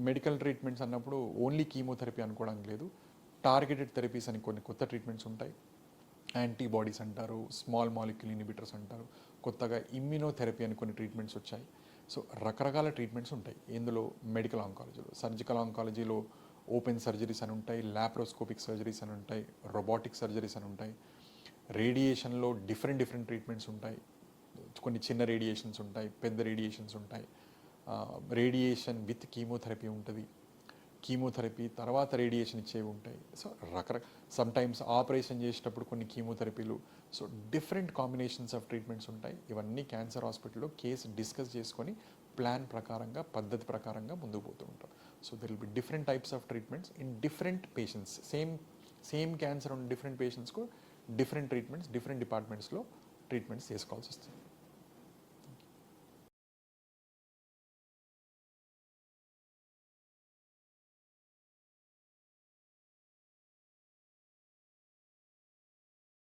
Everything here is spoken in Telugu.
మెడికల్ ట్రీట్మెంట్స్ అన్నప్పుడు ఓన్లీ కీమోథెరపీ అనుకోవడానికి లేదు, టార్గెటెడ్ థెరపీస్ అని కొన్ని కొత్త ట్రీట్మెంట్స్ ఉంటాయి. యాంటీబాడీస్ అంటారు, స్మాల్ మాలిక్యూల్ ఇన్హిబిటర్స్ అంటారు, కొత్తగా ఇమ్యూనోథెరపీ అని కొన్ని ట్రీట్మెంట్స్ వచ్చాయి. సో రకరకాల ట్రీట్మెంట్స్ ఉంటాయి ఇందులో. మెడికల్ ఆంకాలజీలో, సర్జికల్ ఆంకాలజీలో ఓపెన్ సర్జరీస్ అని ఉంటాయి, లాప్రోస్కోపిక్ సర్జరీస్ అని ఉంటాయి, రోబోటిక్ సర్జరీస్ అని ఉంటాయి. రేడియేషన్లో డిఫరెంట్ ట్రీట్మెంట్స్ ఉంటాయి. కొన్ని చిన్న రేడియేషన్స్ ఉంటాయి, పెద్ద రేడియేషన్స్ ఉంటాయి. రేడియేషన్ విత్ కీమోథెరపీ ఉంటుంది, కీమోథెరపీ తర్వాత రేడియేషన్ ఇచ్చేవి ఉంటాయి. సో సమ్ టైమ్స్ ఆపరేషన్ చేసేటప్పుడు కొన్ని కీమోథెరపీలు. So different combinations of treatments ఉంటాయి. ఇవన్నీ క్యాన్సర్ హాస్పిటల్లో కేసు డిస్కస్ చేసుకొని ప్లాన్ ప్రకారంగా, పద్ధతి ప్రకారంగా ముందుకు పోతూ ఉంటాం. So there will be different types of treatments in different patients. Same cancer ఉన్న డిఫరెంట్ పేషెంట్స్కు డిఫరెంట్ ట్రీట్మెంట్స్ డిఫరెంట్ డిపార్ట్మెంట్స్లో ట్రీట్మెంట్స్ చేసుకోవాల్సి వస్తుంది.